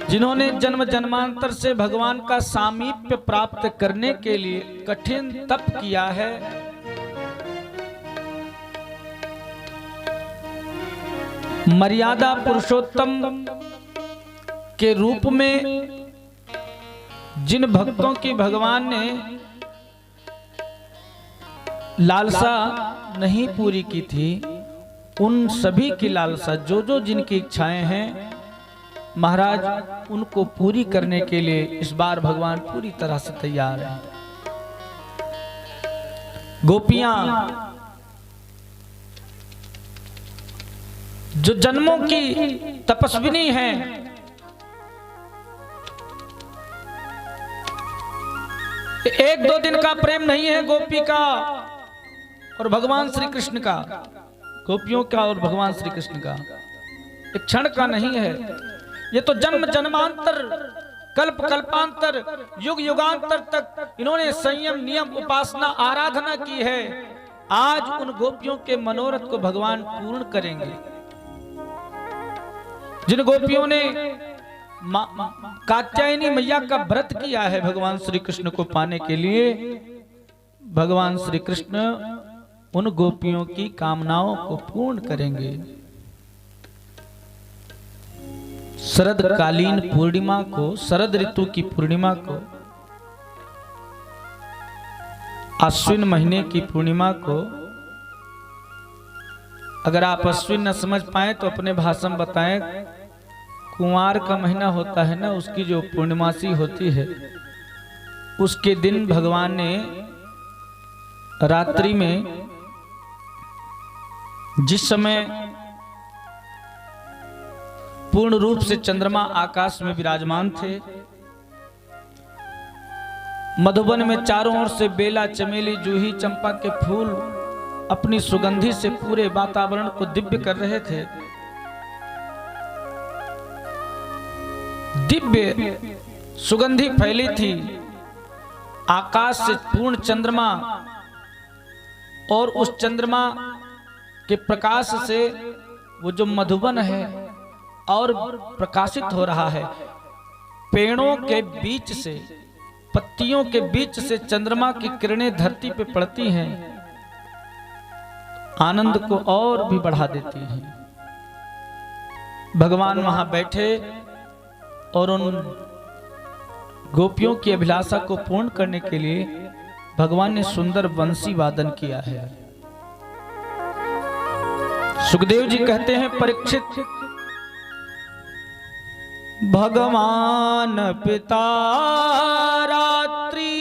जिन्होंने जन्म जन्मांतर से भगवान का सामीप्य प्राप्त करने के लिए कठिन तप किया है, मर्यादा पुरुषोत्तम के रूप में जिन भक्तों की भगवान ने लालसा नहीं पूरी की थी, उन सभी की लालसा, जो जो जिनकी इच्छाएं हैं, महाराज उनको पूरी करने के लिए इस बार भगवान पूरी तरह से तैयार हैं। गोपियां जो जन्मों की तपस्विनी हैं, एक दो दिन का प्रेम नहीं है गोपी का और भगवान श्री कृष्ण का, गोपियों का और भगवान श्री कृष्ण का एक क्षण का नहीं है। ये तो जन्म जन्मांतर, कल्प कल्पांतर, युग युगांतर तक इन्होंने संयम, नियम, उपासना, आराधना की है। आज उन गोपियों के मनोरथ को भगवान पूर्ण करेंगे। जिन गोपियों ने कात्यायनी मैया का व्रत किया है भगवान श्री कृष्ण को पाने के लिए, भगवान श्री कृष्ण उन गोपियों की कामनाओं को पूर्ण करेंगे। शरद कालीन पूर्णिमा को, शरद ऋतु की पूर्णिमा को, अश्विन महीने की पूर्णिमा को, अगर आप अश्विन न समझ पाए तो अपने भाषा में बताएं। कुंवार का महीना होता है ना, उसकी जो पूर्णिमासी होती है, उसके दिन भगवान ने रात्रि में, जिस समय पूर्ण रूप से चंद्रमा आकाश में विराजमान थे, मधुबन में चारों ओर से बेला, चमेली, जूही, चंपा के फूल अपनी सुगंधि से पूरे वातावरण को दिव्य कर रहे थे। दिव्य सुगंधि फैली थी। आकाश से पूर्ण चंद्रमा और उस चंद्रमा के प्रकाश से वो जो मधुबन है और प्रकाशित हो रहा है। पेड़ों के बीच से, पत्तियों के बीच से चंद्रमा की किरणें धरती पे पड़ती हैं, आनंद को और भी बढ़ा देती हैं। भगवान वहां बैठे और उन गोपियों की अभिलाषा को पूर्ण करने के लिए भगवान ने सुंदर बंसी वादन किया है। सुखदेव जी कहते हैं, परीक्षित, भगवान पिता रात्रि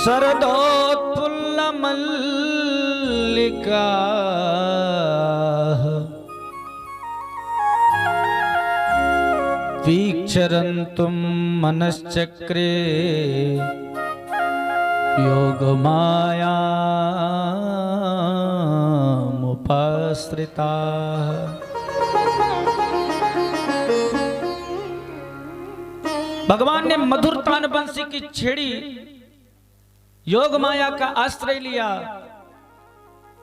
शरदोत्फुल्ल मल्लिका वीक्षरन्तुम मनश्चक्रे योगमायामुपाश्रिता। भगवान ने मधुर तान बंसी की छेड़ी योग माया का आश्रय लिया।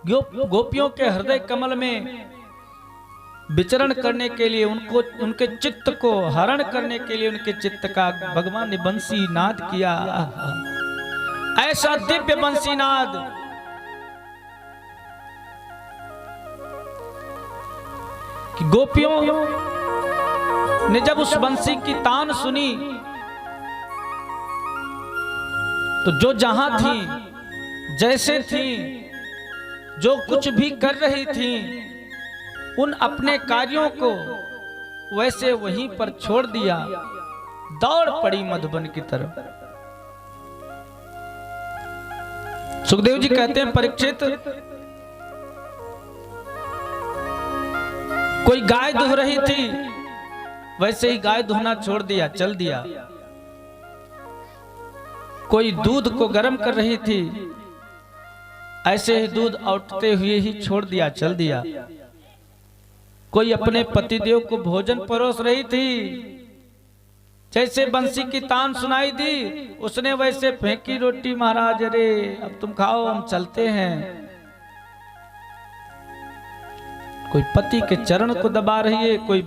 गोपियों के हृदय कमल में विचरण करने के लिए, उनको, उनके चित्त को हरण करने के लिए उनके चित्त का भगवान ने बंसी नाद किया। ऐसा दिव्य बंसी नाद कि गोपियों ने जब उस बंसी की तान सुनी तो जो जहां थी, जैसे थी, जो कुछ भी कर रही थी, उन अपने कार्यों को वैसे वहीं पर छोड़ दिया, दौड़ पड़ी मधुबन की तरफ। सुखदेव जी कहते हैं, परीक्षित, कोई गाय दुह रही थी, वैसे ही गाय दुहना छोड़ दिया, चल दिया। कोई दूध को गर्म कर रही थी, ऐसे ही दूध उठते हुए ही छोड़ दिया, चल दिया। कोई अपने पतिदेव को भोजन परोस रही थी, जैसे बंसी की तान सुनाई दी, उसने वैसे फेंकी रोटी, महाराज अरे अब तुम खाओ, हम चलते हैं। कोई पति के चरण को दबा रही है, कोई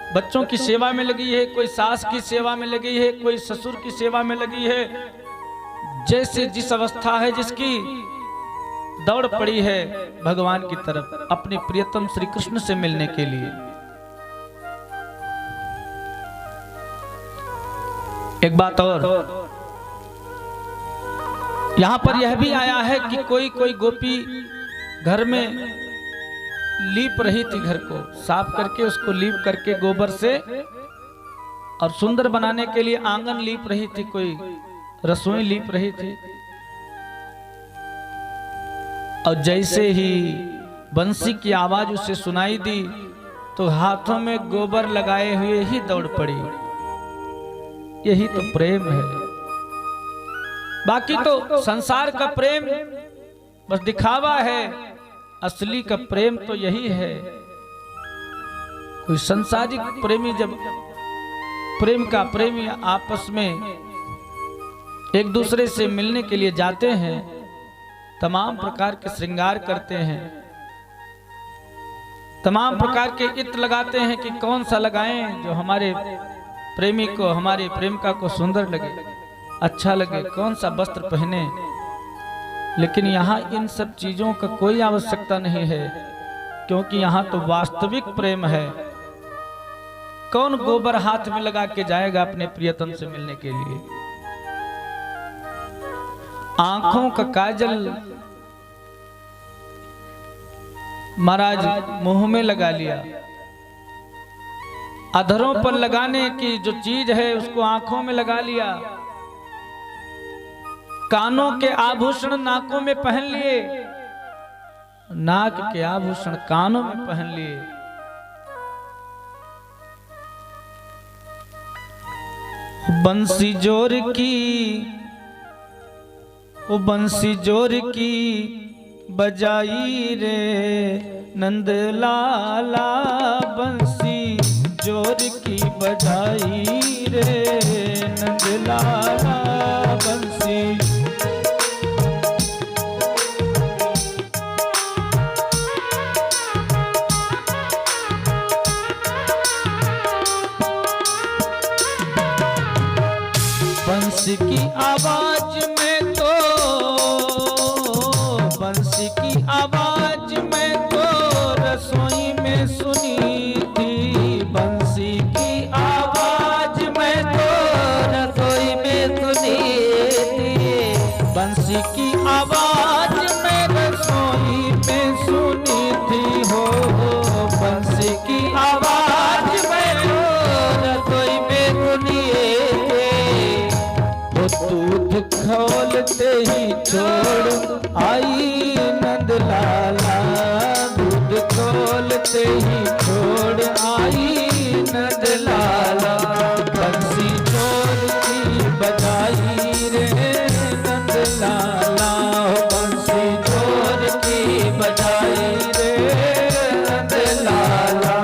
बच्चों की सेवा में लगी है, कोई सास की सेवा में लगी है, कोई ससुर की सेवा में लगी है। जैसे जिस अवस्था है जिसकी, दौड़ पड़ी है भगवान की तरफ अपने प्रियतम श्री कृष्ण से मिलने के लिए। एक बात और यहां पर यह भी आया है कि कोई कोई गोपी घर में लीप रही थी, घर को साफ करके उसको लीप करके गोबर से और सुंदर बनाने के लिए आंगन लीप रही थी, कोई रसोई लीप रही थी। और जैसे ही बंसी की आवाज उसे सुनाई दी तो हाथों में गोबर लगाए हुए ही दौड़ पड़ी। यही तो प्रेम है। बाकी तो संसार का प्रेम बस दिखावा है, असली का प्रेम तो यही है। कोई संसारिक प्रेमी जब प्रेम का प्रेमी आपस में एक दूसरे से मिलने के लिए जाते हैं, तमाम प्रकार के श्रृंगार करते हैं, तमाम प्रकार के इत्र लगाते हैं कि कौन सा लगाएं जो हमारे प्रेमी को, हमारे प्रेमिका को सुंदर लगे, अच्छा लगे, कौन सा वस्त्र पहने। लेकिन यहाँ इन सब चीजों का कोई आवश्यकता नहीं है, क्योंकि यहाँ तो वास्तविक प्रेम है। कौन गोबर हाथ में लगा के जाएगा अपने प्रियतम से मिलने के लिए। आंखों का काजल महाराज मुंह में लगा लिया, अधरों पर लगाने की जो चीज है उसको आंखों में लगा लिया, कानों के आभूषण नाकों में पहन लिए, नाक के आभूषण कानों में पहन लिए। बंसी जोर की, वो बंसी जोर की बजाई रे नंद लाला, बंसी जोर की बजाई रे नंद लाला, बंसी। बंसी की आवाज में तो, बंसी की आवाज में तो रसोई में सुनी थी, बंसी की आवाज में तो रसोई में सुनी थी, बंसी की आवाज में रसोई में सुनी थी हो, बंसी की आवाज में रसोई में सुनी थी। दूध खोलते ही छोड़ आई नंद लाला, दूध खोलते ही छोड़ आई नंद लाला, बंसी जोर की बजाई रे नंद लाला, बंसी जोर की बजाई रे नंद लाला।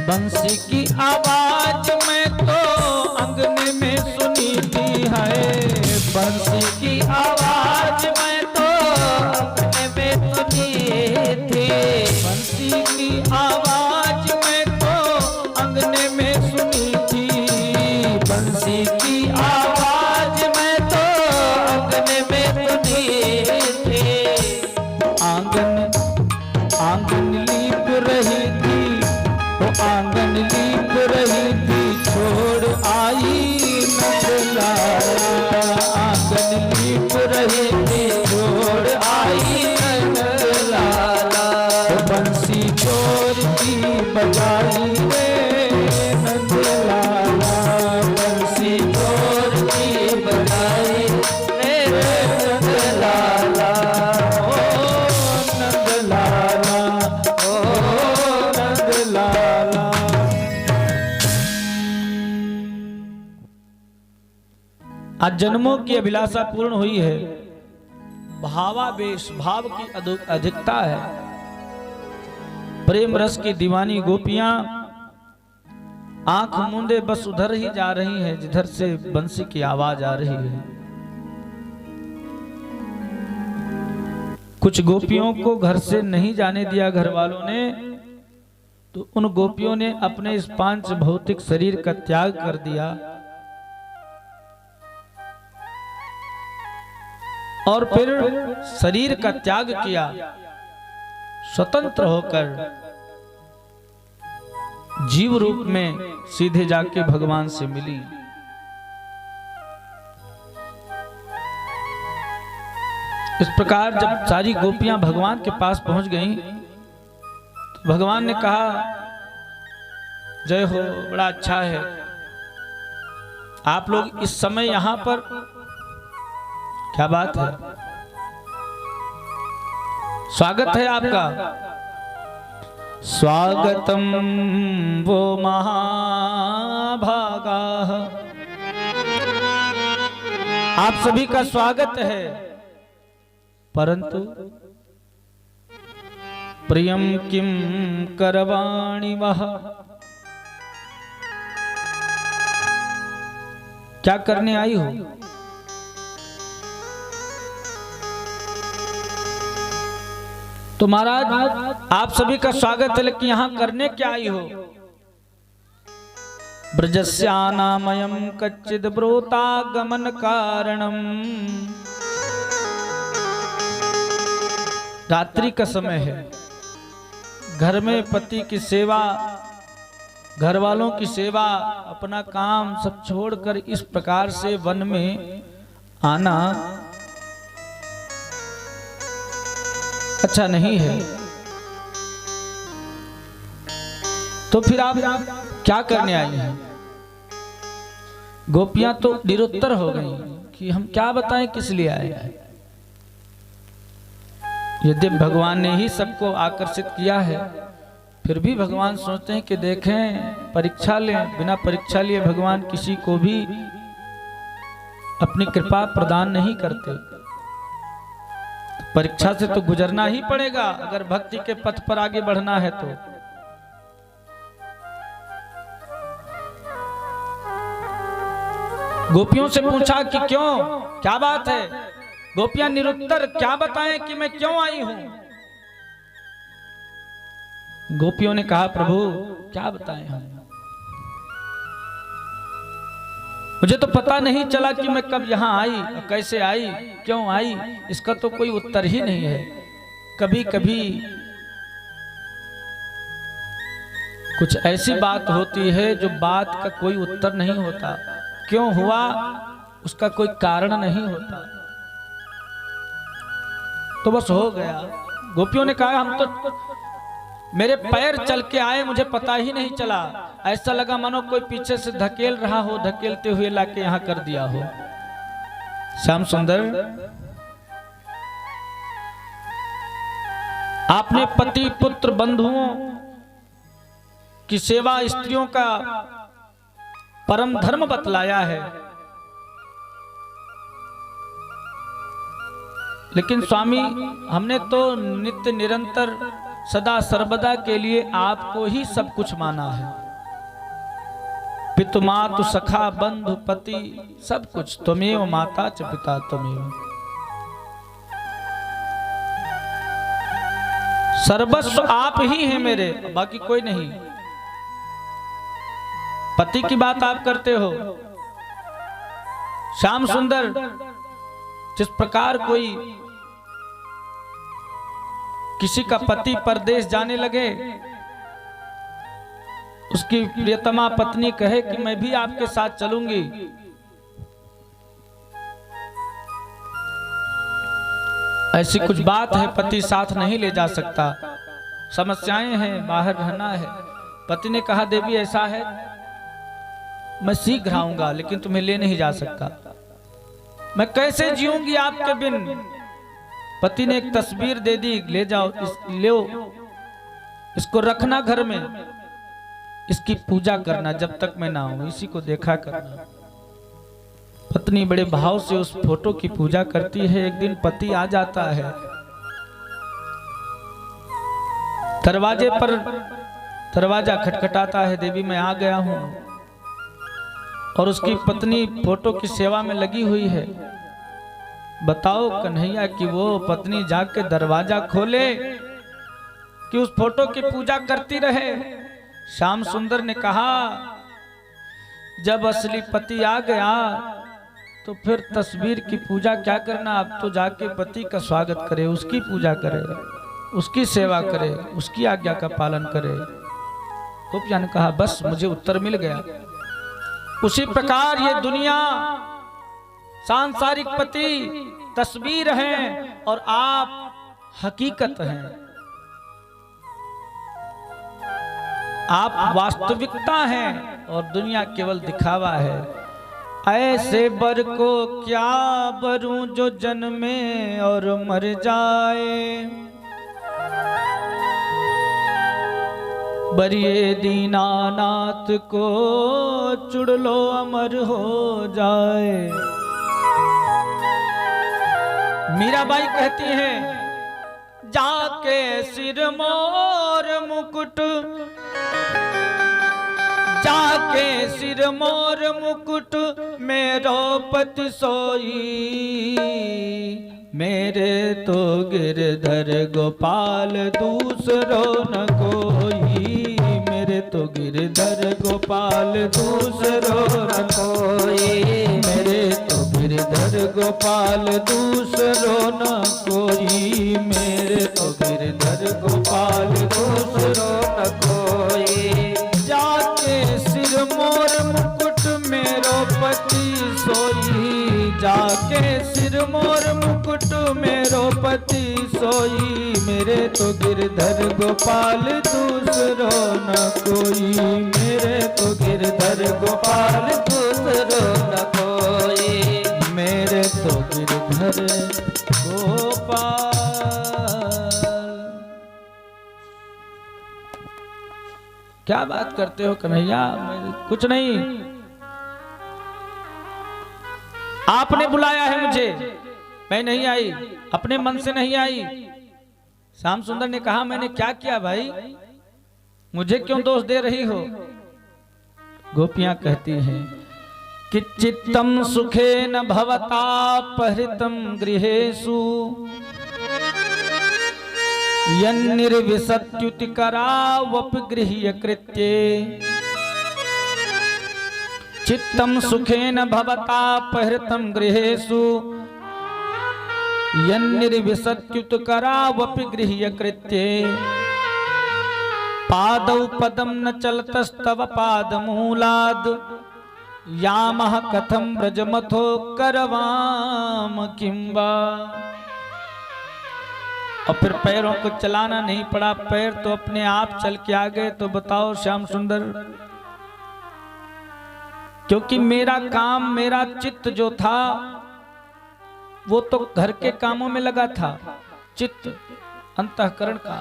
बंसी की आवाज में तो अंगने में सुनी थी है, बंसी की आवाज में तो अंगने में सुनी थी, बंसी की आवाज में तो अंगने में सुनी थी, बंसी की आवाज में तो अंगने में सुनी थी। आंगन लीप रही थी, आंगन लीप रही थी छोड़ आई नंद लाला, आंगन आज जन्मों की अभिलाषा पूर्ण हुई है, भावावेश भाव की अधिकता है। प्रेम रस की दीवानी गोपियां आंख मूंदे बस उधर ही जा रही हैं जिधर से बंसी की आवाज आ रही है। कुछ गोपियों को घर से नहीं जाने दिया घर वालों ने, तो उन गोपियों ने अपने इस पांच भौतिक शरीर का त्याग कर दिया और फिर शरीर का त्याग किया, स्वतंत्र होकर जीव रूप में सीधे जाके भगवान से मिली। इस प्रकार जब सारी गोपियां भगवान के पास पहुंच गईं, तो भगवान ने कहा, जय हो, बड़ा अच्छा है आप लोग इस समय यहां पर, क्या बात है, स्वागत है आपका। स्वागतम वो महाभागा, आप सभी का स्वागत है, परंतु प्रियम किम करवाणि वह, क्या करने आई हो? तो महाराज आप सभी का स्वागत है, लेकिन यहां करने क्या आई हो? ब्रजस्यानामयं कच्चिद ब्रोतागमन कारणम, रात्रि का समय है, घर में पति की सेवा, घर वालों की सेवा, अपना काम सब छोड़कर इस प्रकार से वन में आना अच्छा नहीं है। तो फिर आप क्या करने आई हैं? गोपियां तो निरुत्तर हो गई कि हम क्या बताएं किस लिए आए हैं। यदि भगवान ने ही सबको आकर्षित किया है, फिर भी भगवान सोचते हैं कि देखें, परीक्षा लें। बिना परीक्षा लिए भगवान किसी को भी अपनी कृपा प्रदान नहीं करते। परीक्षा से तो गुजरना ही पड़ेगा अगर भक्ति के पथ पर आगे बढ़ना है तो। गोपियों से पूछा कि क्यों, क्या बात है? गोपियां निरुत्तर, क्या बताएं कि मैं क्यों आई हूं? गोपियों ने कहा, प्रभु क्या बताएं हम, मुझे तो पता नहीं चला कि मैं कब यहाँ आई, कैसे आई, क्यों आई, इसका तो कोई उत्तर ही नहीं है। कभी कभी कुछ ऐसी बात होती है जो बात का कोई उत्तर नहीं होता, क्यों हुआ उसका कोई कारण नहीं होता, तो बस हो गया। गोपियों ने कहा, हम तो मेरे पैर चल के आए, मुझे पता ही नहीं चला, ऐसा लगा मानो कोई पीछे से धकेल रहा हो, धकेलते हुए लाके यहां कर दिया हो। श्याम सुंदर, आपने पति पुत्र बंधुओं की सेवा स्त्रियों का परम धर्म बतलाया है, लेकिन स्वामी हमने तो नित्य निरंतर सदा सर्वदा के लिए आपको ही सब कुछ माना है। पितु मातु सखा बंधु पति सब कुछ त्वमेव माता च पिता त्वमेव, सर्वस्व आप ही हैं मेरे, बाकी कोई नहीं। पति की बात आप करते हो। श्याम सुंदर, जिस प्रकार कोई किसी का पति परदेश जाने लगे, उसकी प्रियतमा पत्नी कहे कि मैं भी आपके साथ चलूंगी, ऐसी कुछ बात है, पति साथ नहीं ले जा सकता, समस्याएं हैं, बाहर रहना है। पति ने कहा, देवी ऐसा है, मैं शीघ्र आऊंगा लेकिन तुम्हें ले नहीं जा सकता, मैं कैसे जीऊंगी आपके बिन। पति ने एक तस्वीर दे दी, ले जाओ, लो इसको रखना घर में, इसकी पूजा करना जब तक मैं ना आऊं, इसी को देखा करना। पत्नी बड़े भाव से उस फोटो की पूजा करती है। एक दिन पति आ जाता है, दरवाजे पर दरवाजा खटखटाता है, देवी मैं आ गया हूं। और उसकी पत्नी फोटो की सेवा में लगी हुई है। बताओ कन्हैया कि वो पत्नी जाके दरवाजा खोले कि उस फोटो की पूजा करती रहे। श्याम सुंदर ने कहा जब असली पति आ गया तो फिर तस्वीर की पूजा क्या करना, अब तो जाके पति का स्वागत करे, उसकी पूजा करे, उसकी सेवा करे, उसकी आज्ञा का पालन करे। गोपिया ने कहा बस मुझे उत्तर मिल गया। उसी प्रकार ये दुनिया सांसारिक पति तस्वीर हैं और आप हकीकत हैं, आप वास्तविकता हैं और दुनिया केवल दिखावा है। ऐसे बर को क्या बरूं जो जन्मे और मर जाए, बरिए दीनानाथ को चुड़ लो अमर हो जाए। मीराबाई कहती हैं जाके सिर मोर मुकुट, जाके सिर मोर मुकुट मेरो पति सोई, मेरे तो गिरधर गोपाल दूसरो न कोई, मेरे तो गिरधर गोपाल दूसरो न कोई, मेरे तो गिरधर गोपाल दूसरो न कोई, मेरे तो गिरधर गोपाल दूसरो न कोई। जाके सिर मोर मुकुट मेरो पति सोई, जाके सिर मोर मुकुट मेरो पति सोई, मेरे तो गिरधर गोपाल दूसरो न कोई, मेरे तो गिरधर गोपाल दूसरो न कोई, मेरे तो गिरधर गोपाल। क्या बात करते हो कन्हैया, कुछ नहीं, आपने बुलाया है मुझे, मैं नहीं आई, अपने मन से नहीं आई। श्याम सुंदर ने कहा मैंने क्या किया भाई, मुझे क्यों दोष दे रही हो। गोपियां कहती हैं कि चित्तम सुखे न भवता परितम गृहेषु, यन्निर्विशत्युति करावपि गृह्य कृत्ये, चित्तम सुखेन भवता परिहृतं गृहेषु, यन्निर्विशत्युत करावपि गृह्य कृत्ये, पादौ पदं न चलतस्तव पादमूलाद्, यामः कथं व्रजमथो करवाम किं वा। और फिर पैरों को चलाना नहीं पड़ा, पैर तो अपने आप चल के आ गए। तो बताओ श्याम सुंदर, क्योंकि मेरा काम, मेरा चित्त जो था वो तो घर के कामों में लगा था। चित्त अंतःकरण का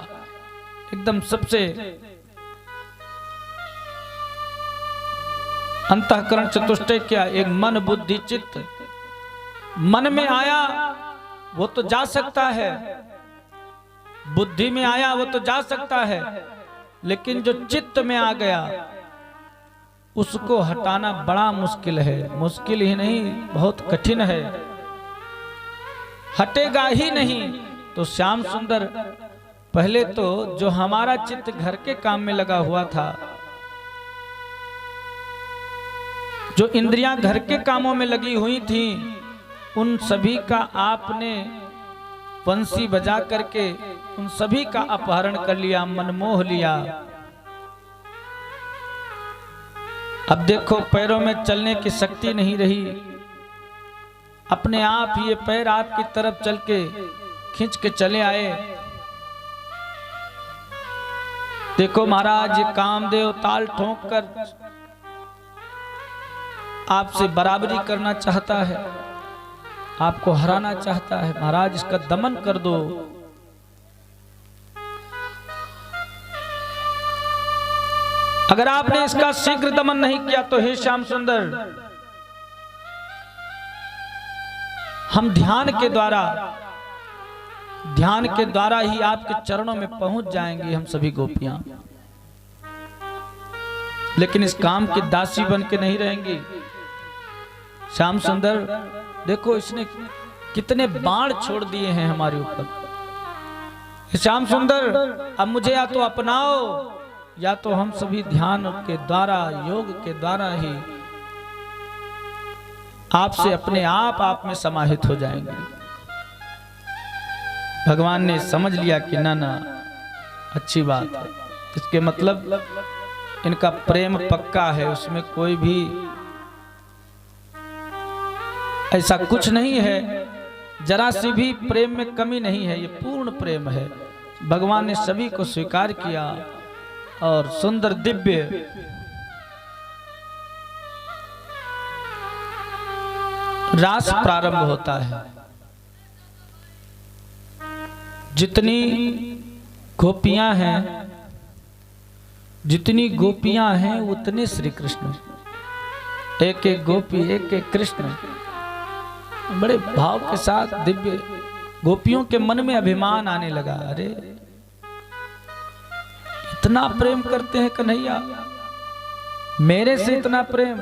एकदम सबसे अंतःकरण चतुष्टय क्या, एक मन बुद्धि चित्त। मन में आया वो तो जा सकता है, बुद्धि में आया वो तो जा सकता है, लेकिन जो चित्त में आ गया उसको हटाना बड़ा मुश्किल है। मुश्किल ही नहीं, बहुत कठिन है, हटेगा ही नहीं। तो श्याम सुंदर, पहले तो जो हमारा चित्त घर के काम में लगा हुआ था, जो इंद्रियां घर के कामों में लगी हुई थी, उन सभी का आपने बंसी बजा करके उन सभी का अपहरण कर लिया, मनमोह लिया। अब देखो पैरों में चलने की शक्ति नहीं रही, अपने आप ये पैर आपकी तरफ चल के खींच के चले आए। देखो महाराज, ये कामदेव ताल ठोक कर आपसे बराबरी करना चाहता है, आपको हराना चाहता है। महाराज इसका दमन कर दो। अगर आपने इसका शीघ्र दमन नहीं किया तो हे श्याम सुंदर, हम ध्यान के द्वारा ही आपके चरणों में पहुंच जाएंगे हम सभी गोपियां, लेकिन इस काम की दासी बन के नहीं रहेंगी। श्याम सुंदर देखो, इसने कितने बाण छोड़ दिए हैं हमारे ऊपर। श्याम सुंदर, अब मुझे या तो अपनाओ या तो हम सभी ध्यान के द्वारा, योग के द्वारा ही आपसे अपने आप में समाहित हो जाएंगे। भगवान ने समझ लिया कि ना ना, अच्छी बात है। इसके मतलब इनका प्रेम पक्का है, उसमें कोई भी ऐसा कुछ नहीं है, जरा सी भी प्रेम में कमी नहीं है, ये पूर्ण प्रेम है। भगवान ने सभी को स्वीकार किया और सुंदर दिव्य रास प्रारंभ होता है। जितनी गोपियां हैं उतने श्री कृष्ण, एक एक गोपी एक एक कृष्ण, बड़े भाव के साथ दिव्य। गोपियों के मन में अभिमान आने लगा, अरे इतना प्रेम करते हैं कन्हैया, मेरे से इतना प्रेम,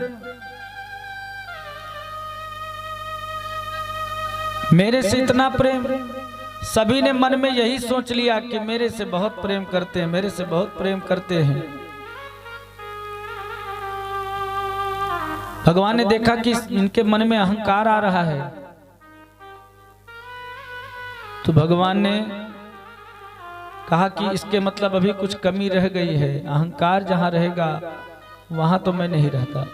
मेरे से इतना प्रेम। सभी ने मन में यही सोच लिया कि मेरे से बहुत प्रेम करते हैं, मेरे से बहुत प्रेम करते हैं। भगवान ने देखा कि इनके मन में अहंकार आ रहा है, तो भगवान ने कहा कि इसके मतलब अभी कुछ कमी रह गई है। अहंकार जहां रहेगा वहां तो मैं नहीं रहता।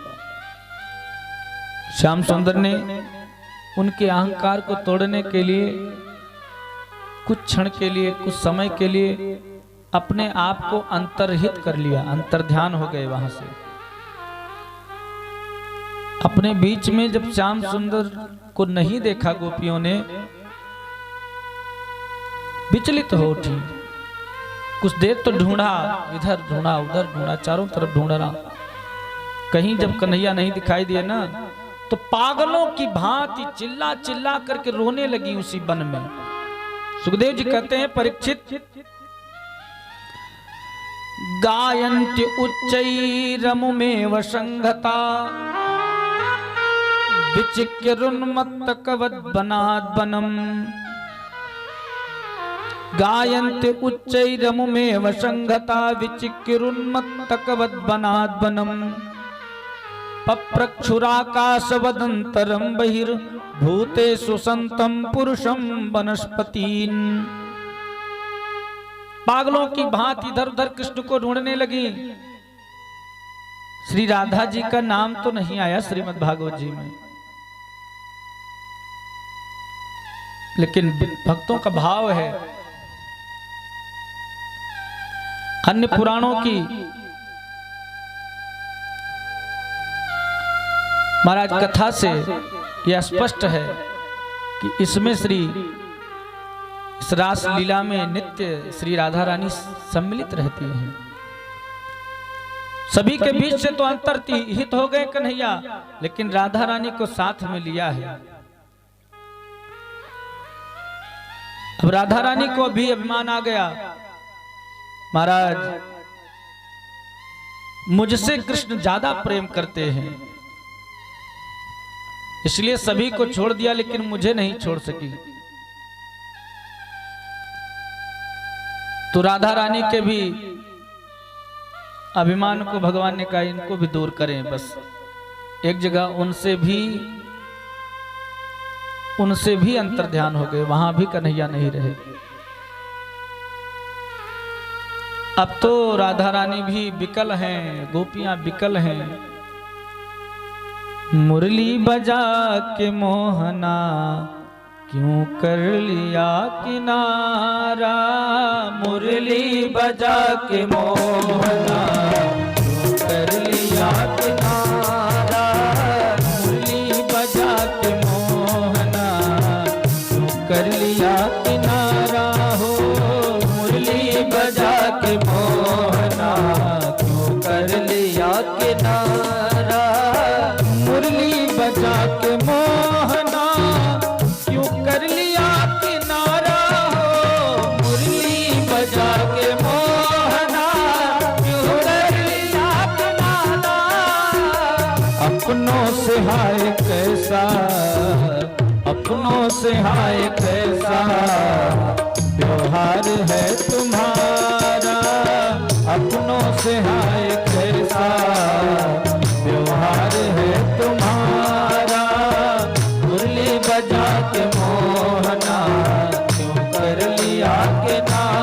श्याम सुंदर ने उनके अहंकार को तोड़ने के लिए कुछ क्षण के लिए, कुछ समय के लिए अपने आप को अंतर्हित कर लिया, अंतर्ध्यान हो गए वहां से। अपने बीच में जब श्याम सुंदर को नहीं देखा गोपियों ने, विचलित हो उठी। कुछ देर तो ढूंढा, इधर ढूंढा उधर ढूंढा, चारों तरफ ढूंढा, कहीं जब कन्हैया नहीं दिखाई दिए ना, तो पागलों की भांति चिल्ला चिल्ला करके रोने लगी उसी वन में। सुखदेव जी कहते हैं, परीक्षित गायन्ति उच्चैरमुमेव संघता विचिक्यरुन्मत्तकवद्वनाद्वनम्। गायन्ति उच्चैरमुमेव संघता विचिक्यरुन्मत्तकवद्वनाद्वनम्। पप्रक्षुराकाशवदन्तरं बहिर्भूतेषु संतं पुरुषं वनस्पतीन्। पागलों की भांति इधर उधर कृष्ण को ढूंढने लगी। श्री राधा जी का नाम तो नहीं आया श्रीमद् भागवत जी में, लेकिन भक्तों का भाव है। अन्य पुराणों की महाराज कथा से यह स्पष्ट है कि इसमें इस रास लीला में नित्य श्री राधा रानी सम्मिलित रहती हैं। सभी के बीच से तो अंतर्हित हो गए कन्हैया, लेकिन राधा रानी को साथ में लिया है। अब राधा रानी को भी अभिमान आ गया, महाराज मुझसे कृष्ण ज्यादा प्रेम करते हैं, इसलिए सभी को छोड़ दिया, लेकिन मुझे नहीं छोड़ सकी। तो राधा रानी के भी अभिमान को भगवान ने कहा इनको भी दूर करें, बस एक जगह उनसे भी अंतर्ध्यान हो गए, वहां भी कन्हैया नहीं रहे। अब तो राधा रानी भी विकल हैं, गोपियां विकल हैं। मुरली बजा के मोहना क्यों कर लिया किनारा। मुरली बजा के मोहना क्यों कर लिया किनारा। मुरली बजा के मोहना क्यों कर लिया किनारा हो। मुरली बजा के मोहना क्यों कर लिया किनारा। मुरली बजा के मोहना अपनों से हाय कैसा, अपनों से हाय कैसा व्यवहार है तुम्हारा, अपनों से हाय कैसा व्यवहार है तुम्हारा। मुरली बजा के मोहना क्यों कर लिया किनारा।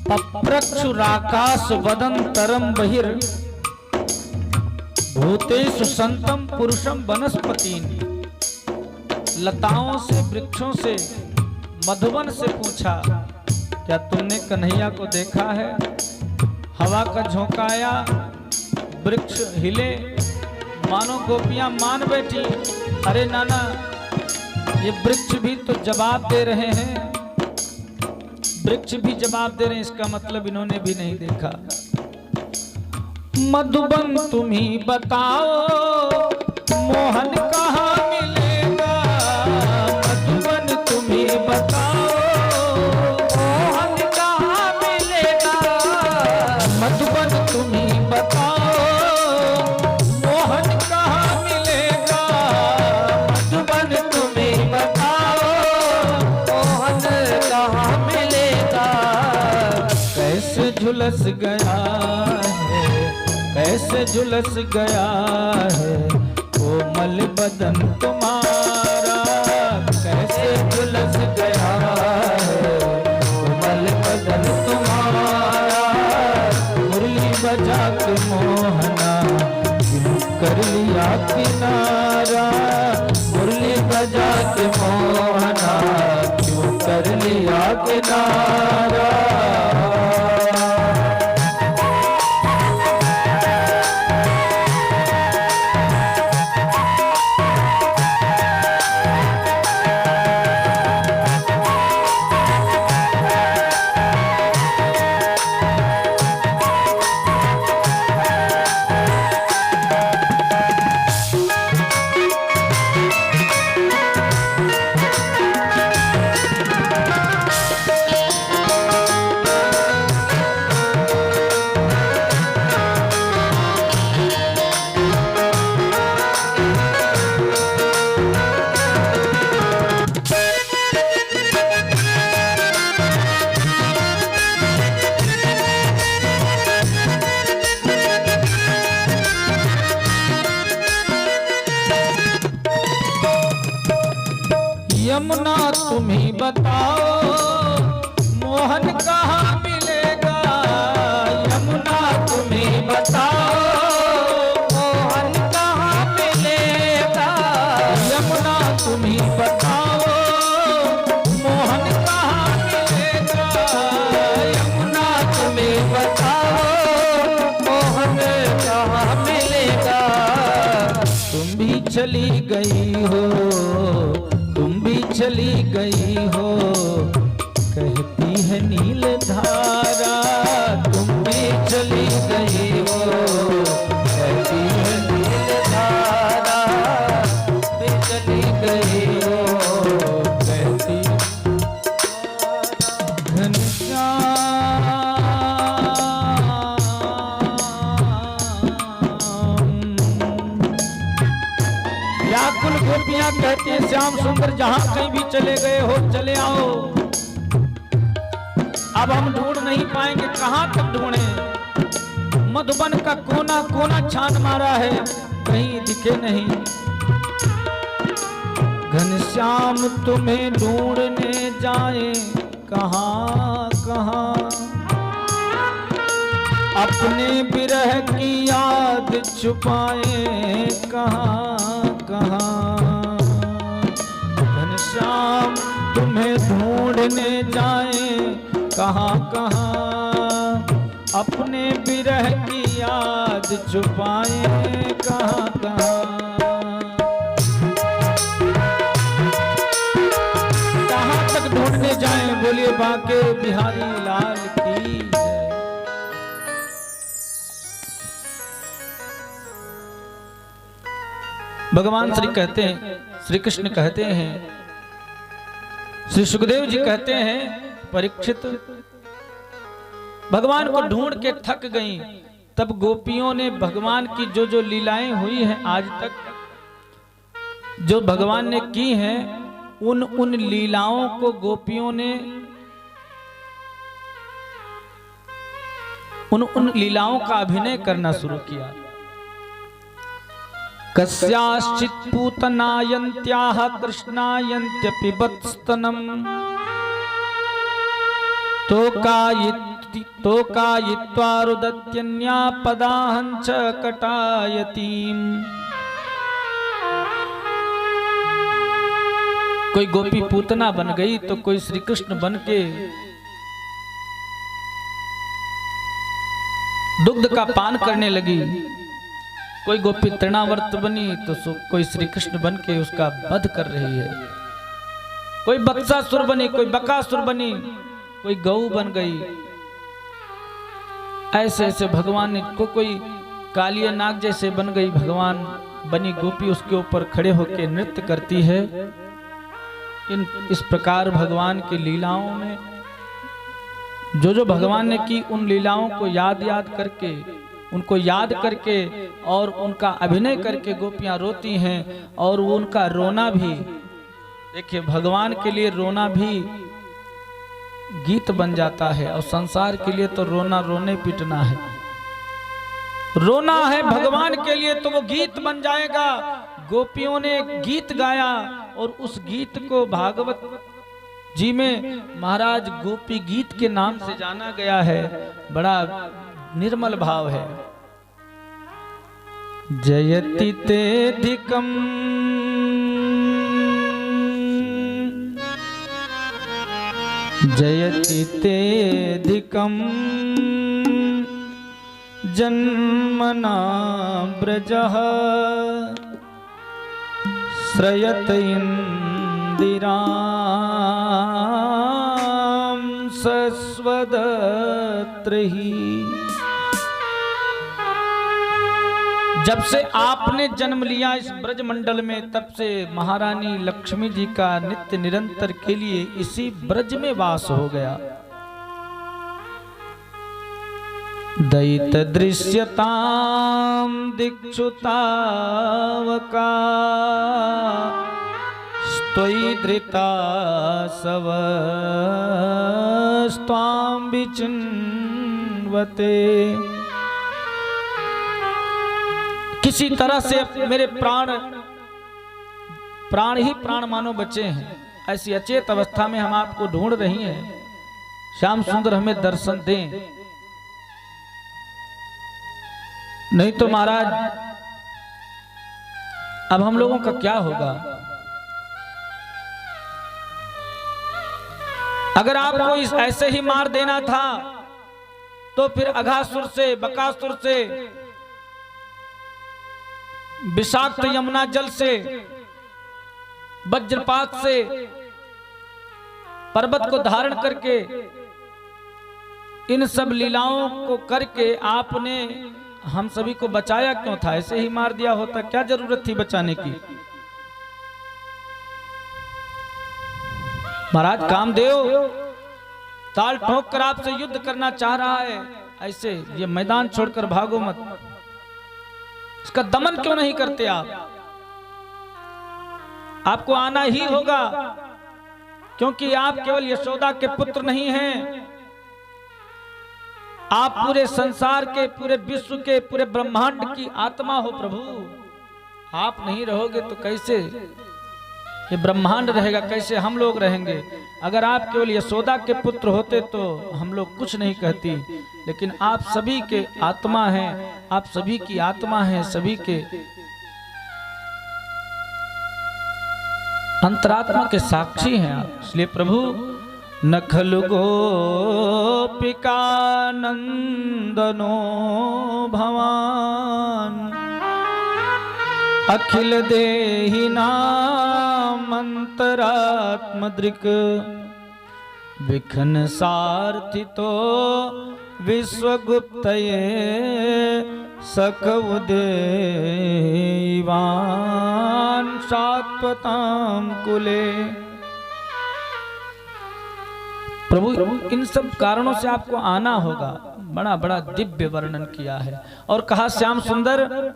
पप्रक्षुराकाश वदंतरम बहिर भूतेषु संतम पुरुषम वनस्पतिन। लताओं से, वृक्षों से, मधुवन से पूछा, क्या तुमने कन्हैया को देखा है? हवा का झोंका आया, वृक्ष हिले, मानो गोपियां मान बैठी, अरे नाना ये वृक्ष भी तो जवाब दे रहे हैं, वृक्ष भी जवाब दे रहे हैं, इसका मतलब इन्होंने भी नहीं देखा। मधुबन तुम ही बताओ मोहन कहाँ मिलेगा, मधुबन तुम ही बताओ मोहन कहाँ मिलेगा, मधुबन तुम ही बताओ मोहन कहाँ मिलेगा, मधुबन तुम ही बताओ मोहन कहाँ मिलेगा। कैसे झुलस गया है, कैसे झुलस गया है कोमल बदन तुम्हारा, कैसे झुलस गया है कोमल बदन तुम्हारा। मुरली बजा के मोहना क्यों कर लिया किनारा, मुरली बजा के मोहना क्यों कर लिया किनारा। यमुना तुम ही बताओ मोहन कहाँ मिलेगा, यमुना तुम ही बताओ मोहन कहाँ मिलेगा, यमुना तुम ही बताओ मोहन कहाँ मिलेगा, यमुना तुम ही बताओ मोहन कहाँ मिलेगा। तुम भी चली गई हो, तुम भी चली गई हो, कहती है नील धारा, तुम भी चली गई हो, कहती है नील धारा, भी चली गई हो, कहती व्याकुल गोपियां कहती हैं श्याम सुंदर जहां कहीं भी चले गए हो चले आओ, अब हम ढूंढ नहीं पाएंगे, कहां तक ढूंढें। मधुबन का कोना कोना छान मारा है, कहीं दिखे नहीं। घनश्याम तुम्हें ढूंढने जाए कहाँ कहाँ, अपने विरह की याद छुपाए कहाँ कहाँ। घनश्याम तुम्हें ढूंढने जाए कहाँ कहाँ, अपने विरह की याद छुपाए कहाँ कहाँ। कहाँ तक ढूंढने जाएं, बोलिए बांके बिहारी लाल की जय। भगवान श्री कृष्ण कहते हैं, श्री सुखदेव जी कहते हैं, परीक्षित भगवान को ढूंढ के थक गईं। तब गोपियों ने भगवान की जो जो लीलाएं हुई हैं आज तक, जो भगवान ने की हैं, उन लीलाओं को गोपियों ने उन लीलाओं का अभिनय करना शुरू किया। कस्याश्चित् पूतनायन्त्याः कृष्णायन्त्यपि वत्स्तनम्, तोकायित्वा रुदत्यन्या पदाहं च कटायतीम्। कोई गोपी पूतना बन गई तो कोई श्री कृष्ण बन के दुग्ध का पान करने लगी, कोई गोपी तृणावर्त बनी तो कोई श्री कृष्ण बन के उसका वध कर रही है, कोई बत्सासुर बनी, कोई बकासुर बनी, कोई गऊ बन गई। ऐसे ऐसे भगवान ने कोई कालिया नाग जैसे बन गई, भगवान बनी गोपी उसके ऊपर खड़े होकर नृत्य करती है। इस प्रकार भगवान की लीलाओं में जो जो भगवान ने की, उन लीलाओं को याद करके, उनको याद करके और उनका अभिनय करके गोपियां रोती हैं। और वो उनका रोना भी, देखिए भगवान के लिए रोना भी गीत बन जाता है, और संसार के लिए तो रोना रोने पिटना है। रोना है भगवान के लिए तो वो गीत बन जाएगा। गोपियों ने गीत गाया और उस गीत को भागवत जी में महाराज गोपी गीत के नाम से जाना गया है। बड़ा निर्मल भाव है। जयति तेधिकम् जयति तेधिकम् जन्मना ब्रजः श्रयत इंदिराम सस्वदत्रहि। जब से आपने जन्म लिया इस ब्रज मंडल में, तब से महारानी लक्ष्मी जी का नित्य निरंतर के लिए इसी ब्रज में वास हो गया। दयित दृश्यताम दिक्षुतावका स्तोयि धृता सवस्त्वां विचिन्वते। किसी तरह से मेरे प्राण ही प्राण मानो बचे हैं। ऐसी अचेत अवस्था में हम आपको ढूंढ रही हैं। श्याम सुंदर हमें दर्शन दें, नहीं तो महाराज अब हम लोगों का क्या होगा। अगर आपको ऐसे ही मार देना था तो फिर अघासुर से, बकासुर से, विषाक्त यमुना जल से, वज्रपात से, पर्वत को धारण करके, इन सब लीलाओं को करके आपने हम सभी को बचाया क्यों था? ऐसे ही मार दिया होता, क्या जरूरत थी बचाने की? महाराज कामदेव ताल ठोक कर आपसे युद्ध करना चाह रहा है। ऐसे ये मैदान छोड़कर भागो मत। इसका दमन क्यों नहीं करते आप? आपको आना ही होगा, क्योंकि आप केवल यशोदा के पुत्र नहीं हैं, आप पूरे संसार के, पूरे विश्व के, पूरे ब्रह्मांड की आत्मा हो प्रभु। आप नहीं रहोगे तो कैसे? ये ब्रह्मांड रहेगा, कैसे हम लोग रहेंगे। अगर आप केवल यशोदा के पुत्र होते तो हम लोग कुछ नहीं कहती, लेकिन आप सभी के आत्मा हैं, आप सभी की आत्मा है, सभी के अंतरात्मा के साक्षी हैं आप। इसलिए प्रभु नखल गोपिका नंदनो भवान अखिल देहि नामंतरात्मदृक् विघ्न सार्थितो विश्वगुप्तये सकवदेवान सात्वताम कुले। प्रभु इन सब कारणों से आपको आना होगा। बड़ा बड़ा दिव्य वर्णन किया है और कहा श्याम सुंदर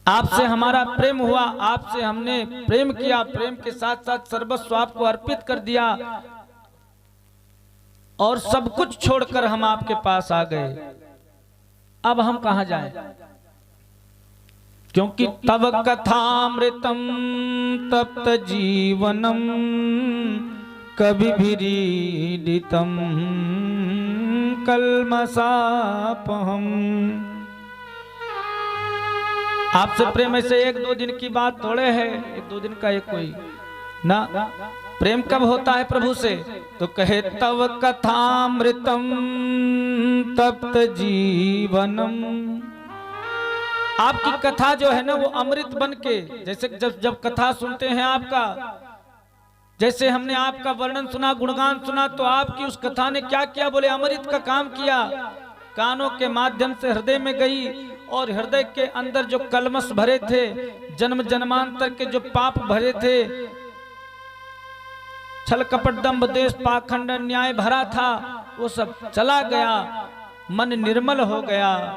आपसे हमारा प्रेम हुआ, आपसे हमने प्रेम किया, प्रेम के साथ साथ सर्वस्व आपको अर्पित कर दिया और सब कुछ छोड़कर हम आपके पास आ गए। अब हम कहां जाएं? क्योंकि तव कथामृतम तप्त जीवनम कभी भीरीडितम कल्मषापहम। आपसे प्रेम ऐसे एक दो दिन की बात थोड़े है, एक दो दिन का ये कोई ना। प्रेम कब होता है प्रभु से? तो कहे तव कथामृतम तप्त जीवनम। आपकी कथा जो है ना वो अमृत बन के, जैसे जब कथा सुनते हैं आपका, जैसे हमने आपका वर्णन सुना, गुणगान सुना, तो आपकी उस कथा ने क्या किया? बोले अमृत का काम किया। कानों के माध्यम से हृदय में गई और हृदय के अंदर जो कलमश भरे थे, जन्म जन्मांतर के जो पाप भरे थे, छल कपट दंभ देश पाखंड अन्याय भरा था, वो सब चला गया, मन निर्मल हो गया।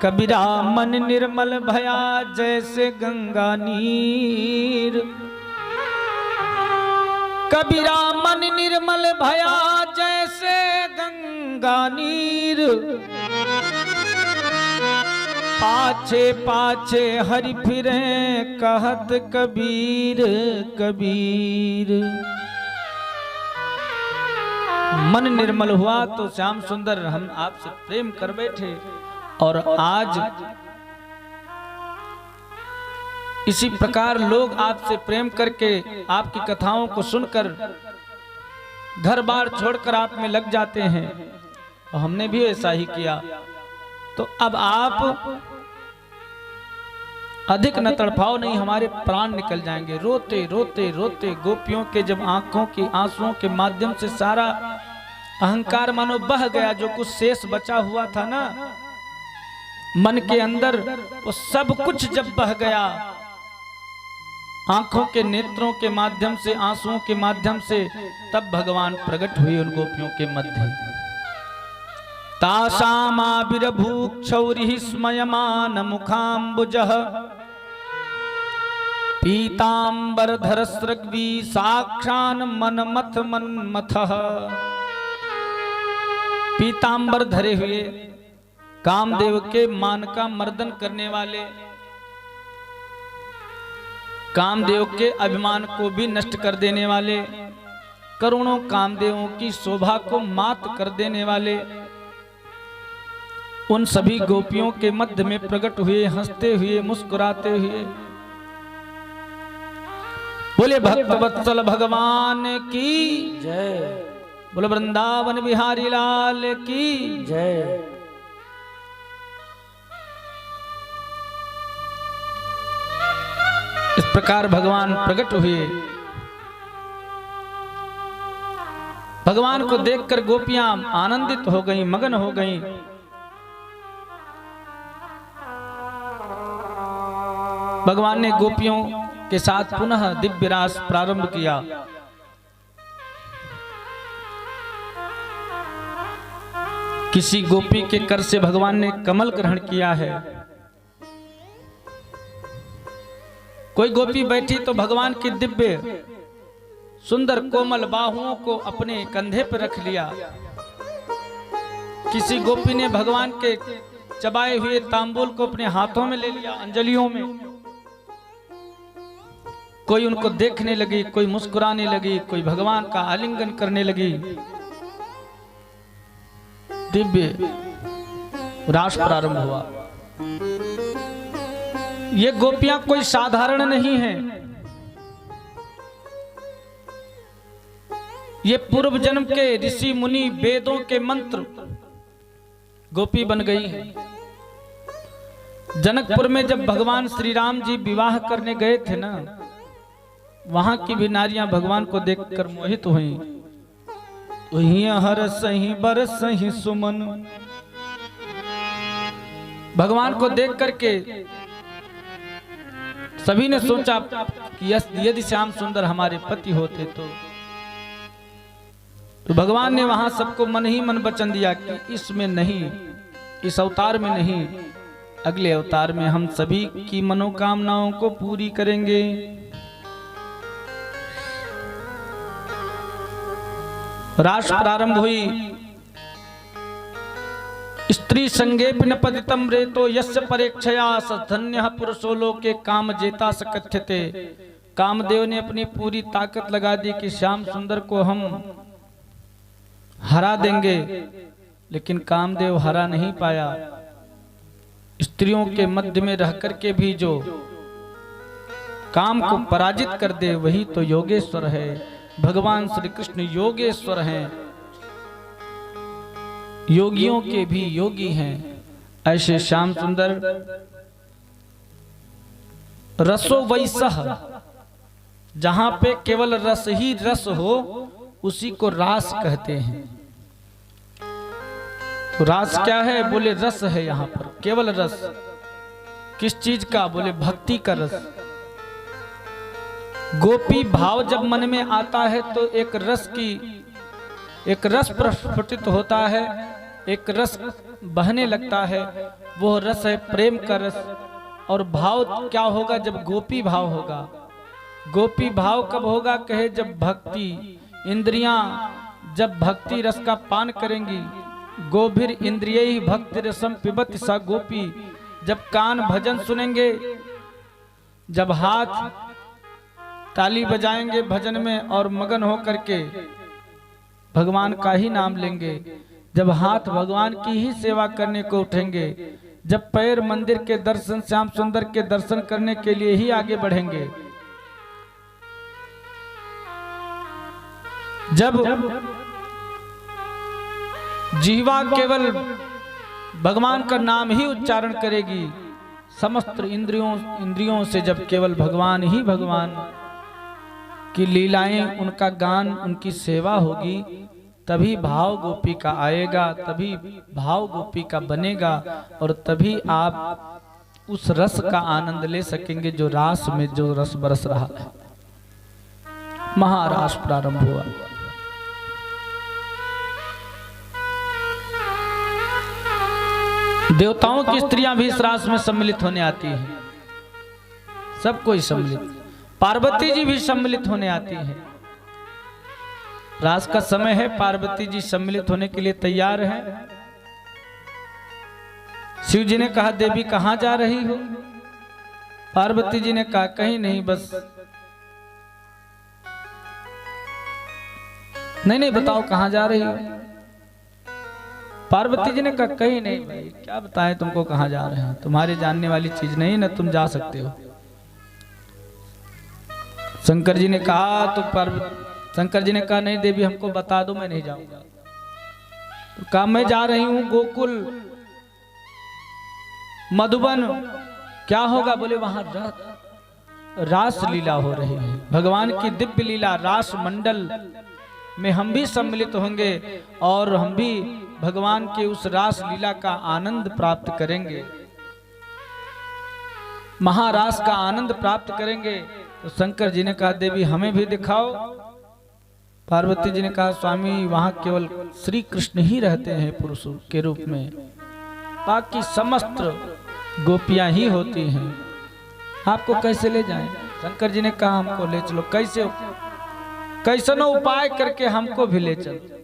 कबीरा मन निर्मल भया जैसे गंगा नीर। कबीरा मन निर्मल भया जैसे गंगा नीर। पाछे पाछे हरि फिरे कहत कबीर कबीर। मन निर्मल हुआ तो श्याम सुंदर हम आपसे प्रेम कर बैठे और आज इसी प्रकार लोग आपसे प्रेम करके आपकी कथाओं को सुनकर घर बार छोड़कर आप में लग जाते हैं और हमने भी ऐसा ही किया। तो अब आप अधिक न तड़पाओ, नहीं हमारे प्राण निकल जाएंगे। रोते रोते रोते गोपियों के जब आंखों के आंसुओं के माध्यम से सारा अहंकार मानो बह गया, जो कुछ शेष बचा हुआ था ना मन के अंदर, वो सब कुछ जब बह गया आंखों के नेत्रों के माध्यम से, आंसुओं के माध्यम से, तब भगवान प्रकट हुए उन गोपियों के मध्य। तासामाविर्भूक्षौरिः स्मयमान मुखाम्बुजः पीताम्बरधरस्रग्वी साक्षान् मनमथ मन्मथः। पीताम्बर धरे हुए, कामदेव के मान का मर्दन करने वाले, कामदेव के अभिमान को भी नष्ट कर देने वाले, करोड़ों कामदेवों की शोभा को मात कर देने वाले, उन सभी गोपियों के मध्य में प्रकट हुए, हंसते हुए, मुस्कुराते हुए। बोले भक्तवत्सल भगवान की जय, बोले वृंदावन बिहारी लाल की जय। इस प्रकार भगवान प्रकट हुए। भगवान को देखकर गोपियां आनंदित हो गईं, मगन हो गईं। भगवान ने गोपियों के साथ पुनः दिव्य रास प्रारंभ किया। किसी गोपी के कर से भगवान ने कमल ग्रहण किया है। कोई गोपी बैठी तो भगवान की दिव्य सुंदर कोमल बाहुओं को अपने कंधे पर रख लिया। किसी गोपी ने भगवान के चबाए हुए तांबूल को अपने हाथों में ले लिया, अंजलियों में। कोई उनको देखने लगी, कोई मुस्कुराने लगी, कोई भगवान का आलिंगन करने लगी। दिव्य रास प्रारंभ हुआ। ये गोपियां कोई साधारण नहीं है, ये पूर्व जन्म के ऋषि मुनि वेदों के मंत्र गोपी बन गई है। जनकपुर में जब भगवान श्री राम जी विवाह करने गए थे ना, वहां की भी नारियां भगवान को देखकर मोहित हुई। हर सही बर सही सुमन, भगवान को देख करके सभी ने सोचा कि यदि श्याम सुंदर हमारे पति होते तो भगवान ने वहां सबको मन ही मन वचन दिया कि इसमें नहीं, इस अवतार में नहीं, अगले अवतार में हम सभी की मनोकामनाओं को पूरी करेंगे। रास प्रारंभ हुई। स्त्री संगे न पतितम रेतो यस्य परेक्षया सधन्यः पुरुषो लोके काम जेता सकथ्यते। कामदेव ने अपनी पूरी ताकत लगा दी कि श्याम सुंदर को हम हरा देंगे, लेकिन कामदेव हरा नहीं पाया। स्त्रियों के मध्य में रह करके भी जो काम को पराजित कर दे वही तो योगेश्वर है। भगवान श्री कृष्ण योगेश्वर हैं, योगियों के भी योगी हैं। ऐसे श्याम सुंदर रसो वैसह, जहां पे केवल रस ही रस हो उसी को रास कहते हैं। तो रास क्या है? बोले रस है यहाँ पर, केवल रस। किस चीज का? बोले भक्ति का रस। गोपी भाव जब मन में आता है तो एक रस प्रस्फुटित होता है, एक रस बहने लगता है। वो रस है प्रेम का रस। और भाव क्या होगा? जब गोपी भाव होगा। गोपी भाव कब होगा? कहे जब भक्ति इंद्रियां जब भक्ति रस का पान करेंगी। गोभिर इंद्रिय भक्ति रसम पिबत सा गोपी। जब कान भजन सुनेंगे, जब हाथ ताली बजाएंगे भजन में और मगन हो करके भगवान का ही नाम लेंगे, जब हाथ भगवान की ही सेवा करने को उठेंगे, जब पैर मंदिर के दर्शन, श्याम सुंदर के दर्शन करने के लिए ही आगे बढ़ेंगे, जब जीवा केवल भगवान का नाम ही उच्चारण करेगी, समस्त इंद्रियों से जब केवल भगवान ही भगवान की लीलाएं, उनका गान, उनकी सेवा होगी, तभी भाव गोपी का आएगा, तभी भाव गोपी का बनेगा और तभी आप उस रस का आनंद ले सकेंगे जो रास में जो रस बरस रहा है। महारास प्रारंभ हुआ। देवताओं की स्त्रियां भी इस रास में सम्मिलित होने आती हैं, सब कोई सम्मिलित। पार्वती जी भी सम्मिलित होने आती है। रास का समय है, पार्वती जी सम्मिलित होने के लिए तैयार हैं। शिव जी ने कहा देवी कहां जा रही हो? पार्वती जी ने कहा कहीं नहीं, बस नहीं बताओ कहां जा रही हो? पार्वती जी ने कहा कहीं नहीं भाई, क्या बताएं तुमको कहां जा रहे हैं, तुम्हारे जानने वाली चीज नहीं ना, तुम जा सकते हो। शंकर जी ने कहा तो शंकर जी ने कहा नहीं देवी हमको बता दो, मैं नहीं जाऊंगा। तो कहा मैं जा रही हूं गोकुल मधुबन। क्या होगा? बोले वहां रास लीला हो रही है, भगवान की दिव्य लीला। रास मंडल में हम भी सम्मिलित होंगे और हम भी भगवान के उस रास लीला का आनंद प्राप्त करेंगे, महारास का आनंद प्राप्त करेंगे। तो शंकर जी ने कहा देवी हमें भी दिखाओ। पार्वती जी ने कहा स्वामी वहां केवल श्री कृष्ण ही रहते हैं पुरुषों के रूप में, बाकी समस्त गोपियां ही होती हैं, आपको कैसे ले जाएं? शंकर जी ने कहा हमको ले चलो, कैसनो उपाय करके हमको भी ले चलो।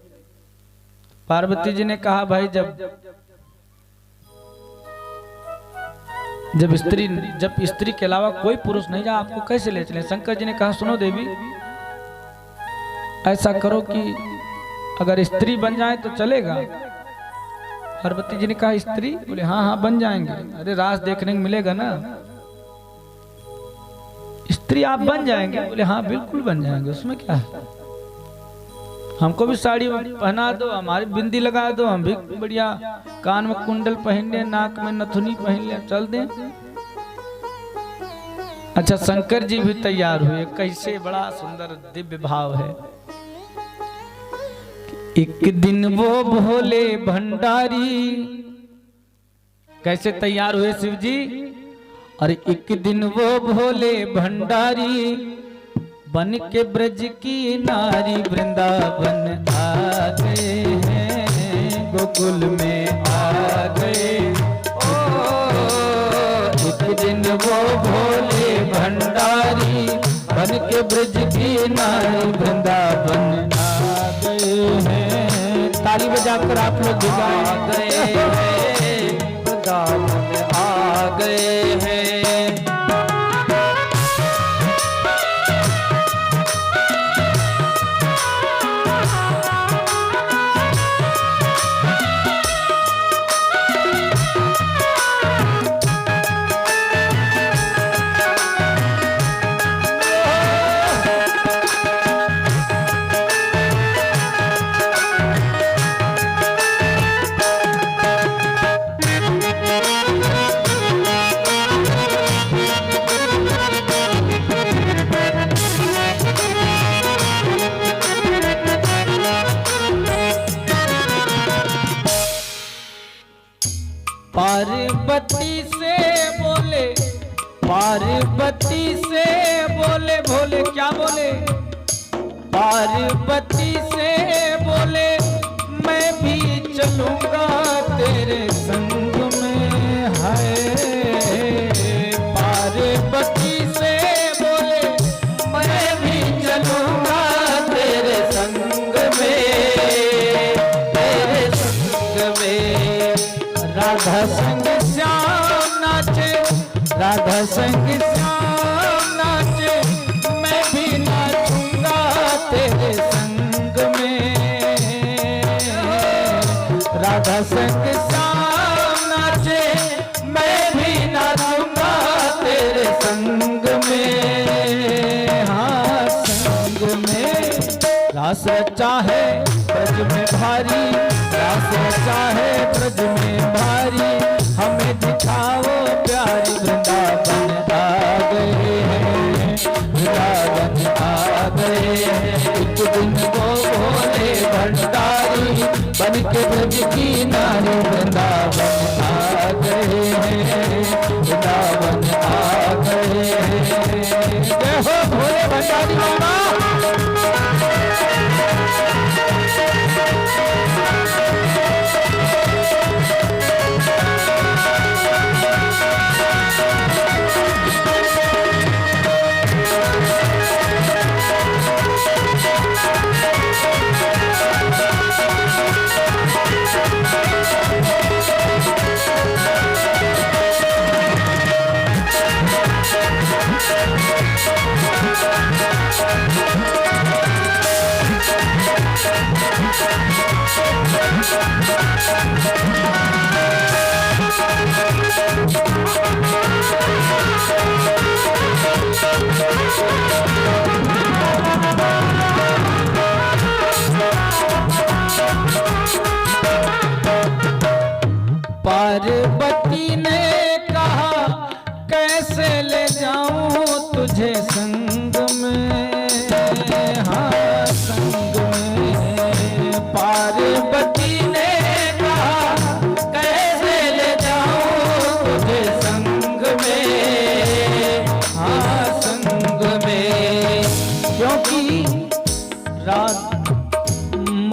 पार्वती जी ने कहा भाई जब जब स्त्री के अलावा कोई पुरुष नहीं जा, आपको कैसे ले चले? शंकर जी ने कहा सुनो देवी, ऐसा करो कि अगर स्त्री बन जाए तो चलेगा। पार्वती जी ने कहा स्त्री? बोले हाँ हाँ बन जाएंगे। अरे रास देखने को मिलेगा ना, स्त्री आप बन जाएंगे? बोले हाँ बिल्कुल बन जाएंगे, उसमें क्या है, हमको भी साड़ी पहना दो, हमारी बिंदी लगा दो, हम भी बढ़िया कान में कुंडल पहन ले, नाक में नथुनी पहन ले, चल दें। अच्छा शंकर जी भी तैयार हुए। कैसे बड़ा सुंदर दिव्य भाव है। एक दिन वो भोले भंडारी, कैसे तैयार हुए शिव जी? और एक दिन वो भोले भंडारी बन के ब्रज की नारी वृंदावन आ गए हैं, गोकुल में आ गए। ओ एक दिन वो भोले भंडारी बन के ब्रज की नारी वृंदावन आ गए हैं। ताली बजाकर आप लोग आ गए हैं, वृंदावन आ गए हैं। पार्वती से बोले, पार्वती से बोले, भोले क्या बोले? पार्वती से बोले मैं भी चलूंगा तेरे संग में। है पार्वती से बोले मैं भी चलूंगा तेरे संग में, तेरे संग में। राधा संग श्याम नाचे, राधा संग श्याम नाचे, मैं भी नाचूंगा तेरे संग में। राधा संग श्याम नाचे, मैं भी नाचूंगा तेरे संग में। हाँ संग में। रास रचा है ब्रज में भारी, रास रचा है ब्रज में भारी, हमें दिखाओ प्यारी वृंदावन आ गए हैं, वृंदावन आ गए हैं। एक दिन वो भोले भंडारी बन के ब्रज की नारी वृंदावन आ गए हैं, वृंदावन आ गए हैं। जय हो भोले भंडारी बाबा। पार्वती ने कहा कैसे ले जाऊं तुझे संग में। हाँ संग में। पार्वती ने कहा कैसे ले जाऊं तुझे संग में। हाँ संग में। क्योंकि रात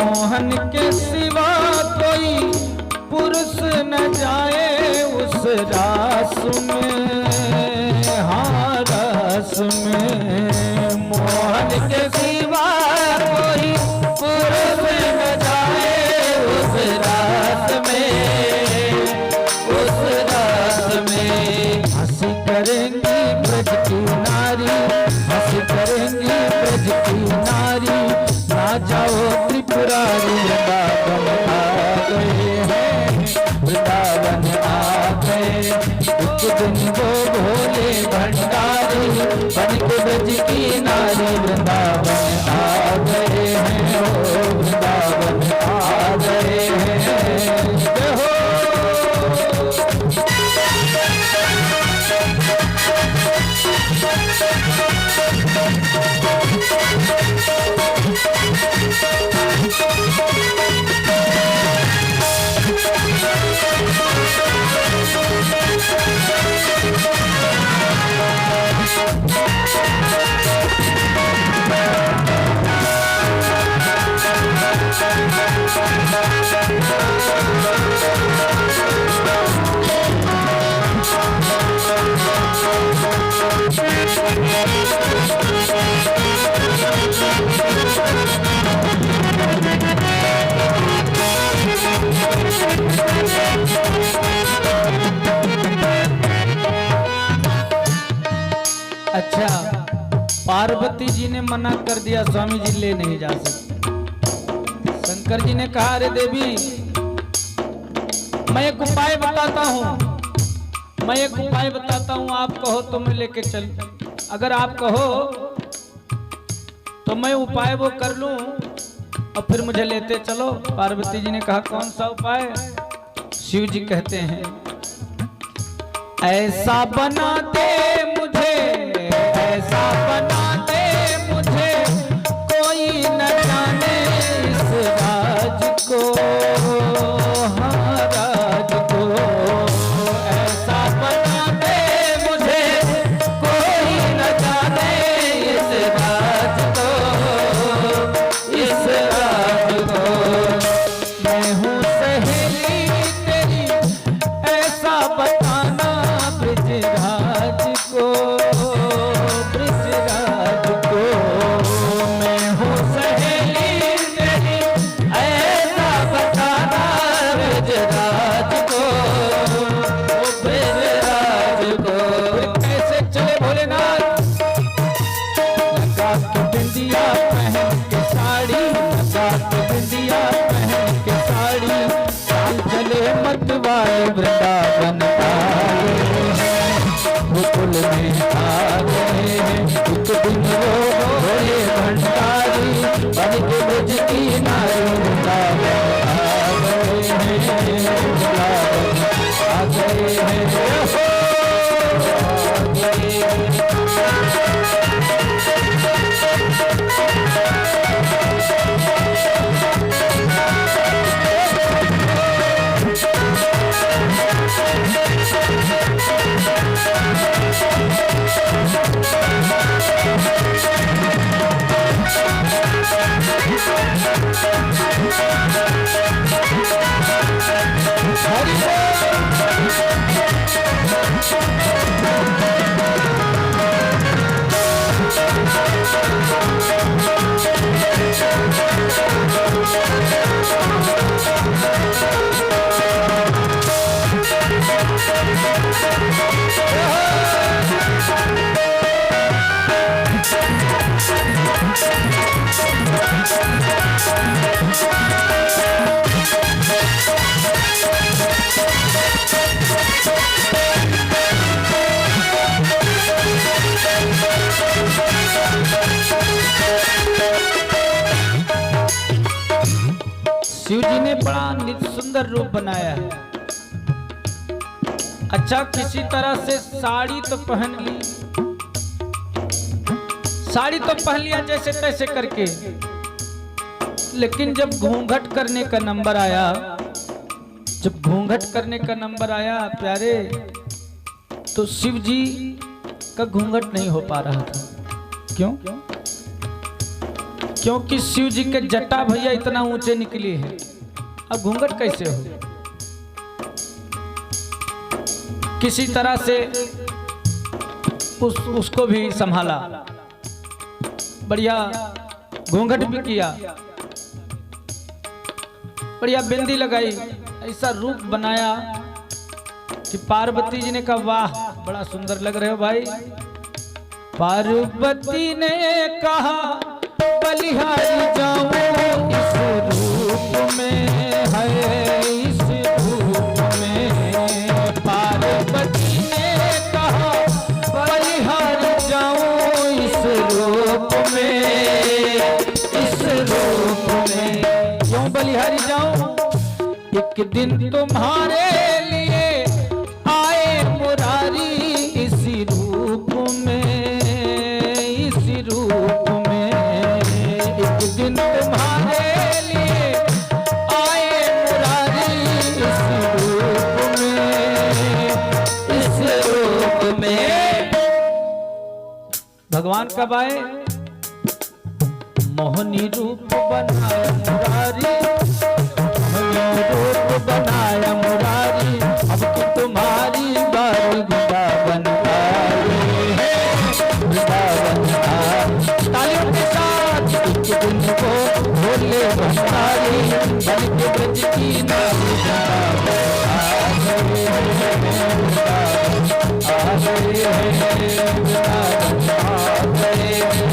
मोहन के सिवा कोई पुरुष न जाए उस रास में। हाँ रास में। मोहन के सिवा कोई पुरुष न जाए उस रास में, उस रास में। ब्रज की नारी वृंदावन आ गए हैं, ओ वृंदावन आ गए हैं। जय हो। अच्छा, पार्वती जी ने मना कर दिया, स्वामी जी ले नहीं जा सकते। शंकर जी ने कहा, अरे देवी, मैं एक उपाय बताता हूँ, मैं एक उपाय बताता हूँ, आप कहो तो मैं लेके चल। अगर आप कहो तो मैं उपाय वो कर लूं और फिर मुझे लेते चलो। पार्वती जी ने कहा, कौन सा उपाय? शिव जी कहते हैं, ऐसा बना दे मुझे, ऐसा बना दे मुझे, कोई न जाने इस राज को, हाँ राज को। ऐसा बना दे मुझे, कोई न जाने इस राज को, इस राज को। मैं हूँ सहेली तेरी, ऐसा बताना ब्रजराज को, ब्रजराज को। मैं हूँ सहेली तेरी, ऐसा बताना ब्रजराज को, ब्रजराज को। कैसे चले भोलेनाथ? लगा के बिंदिया पहन के साड़ी, लगा के बिंदिया पहन के साड़ी, चाल चले मतवाले वृंदावन आए हैं, गोकुल में आ गए हैं। एक दिन वो भोले भंडारी, बन के ब्रज की नारी वृंदावन आ गए हैं, वृंदावन आ गए हैं, आ गए हैं। शिव जी ने बड़ा सुंदर रूप बनाया है। अच्छा, किसी तरह से साड़ी तो पहन ली, साड़ी तो पहन लिया जैसे तैसे करके, लेकिन जब घूंघट करने का नंबर आया, जब घूंघट करने का नंबर आया प्यारे, तो शिव जी का घूंघट नहीं हो पा रहा था। क्यों? क्योंकि शिव जी के जटा भैया इतना ऊंचे निकली है, अब घूंघट कैसे हो? किसी तरह से उसको भी संभाला, बढ़िया घूंघट भी किया, बढ़िया बिंदी लगाई, ऐसा रूप बनाया कि पार्वती जी ने कहा, वाह बड़ा सुंदर लग रहे हो भाई। पार्वती ने कहा, बलिहारी जाऊं इस रूप में, है इस रूप में। पार्वती ने कहा, बलिहारी जाऊं इस एक दिन तुम्हारे लिए आए मुरारी इसी रूप में, इसी रूप में। एक दिन तुम्हारे लिए आए मुरारी इसी रूप में, इस रूप में। भगवान कब आए? मोहनी रूप बनाया मुरारी, मोहनी रूप बनाया मुरारी। अब कि तुम्हारी बारी वृंदावन आए हैं, वृंदावन आए। तालियों के साथ एक दिन को भोले भंडारी बन के ब्रज की नारी वृंदावन आ गए हैं, वृंदावन आ गए हैं, वृंदावन आ गए हैं।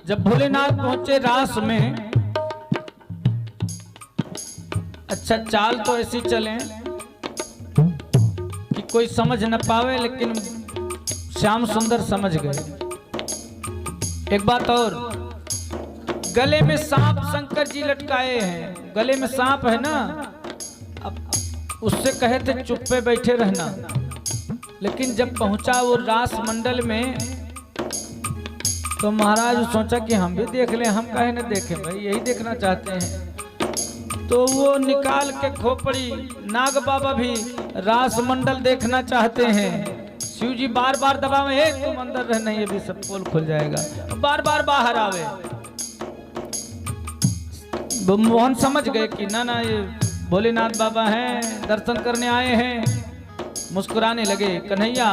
जब भोलेनाथ पहुंचे रास में, अच्छा चाल तो ऐसी चले कि कोई समझ न पावे, लेकिन श्याम सुंदर समझ गए। एक बात और, गले में सांप शंकर जी लटकाए हैं, गले में सांप है ना, अब उससे कहे थे चुप्पे बैठे रहना, लेकिन जब पहुंचा वो रास मंडल में तो महाराज सोचा कि हम भी देख लें, हम काहे न देखें भाई, यही देखना चाहते हैं। तो वो निकाल के खोपड़ी, नाग बाबा भी रास मंडल देखना चाहते हैं। शिव जी बार बार दबावे, हे तुम अंदर रहना, ये भी सब पोल खुल जाएगा, बार बार बाहर आवे। मोहन समझ गए कि ना ना ये भोलेनाथ बाबा हैं, दर्शन करने आए हैं। मुस्कुराने लगे, कन्हैया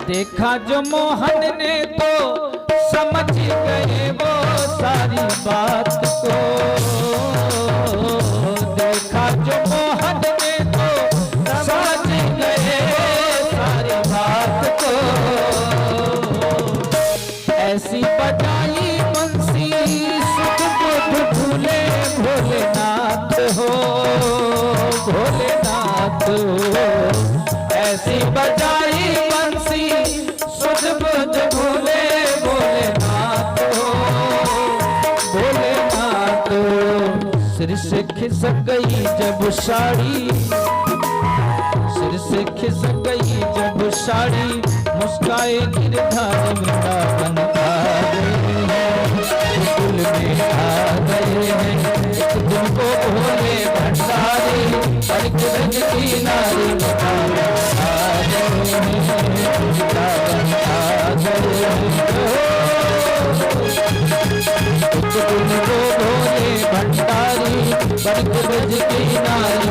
देखा जो मोहन ने तो समझ गए वो सारी बात को, देखा जो मोहन ने तो समझ गए सारी बात को। ऐसी बजाई बंसी सुध बुध भूले भोलेनाथ हो, भोलेनाथ हो। ऐसी बजाई बंसी सुध बुध भूले भोलेनाथ हो, भोलेनाथ हो। सिर से खिसक गई जब साड़ी, सिर से खिसक गई जब साड़ी, मुस्काए गिरधारी वृंदावन आ गए हैं, गोकुल में आ गए हैं। तुमको भोले भंडारी पर ब्रज की नारी वृंदावन आ गए हैं, वृंदावन आ गए हैं। तुमको भोले भंडारी पर ब्रज की नारी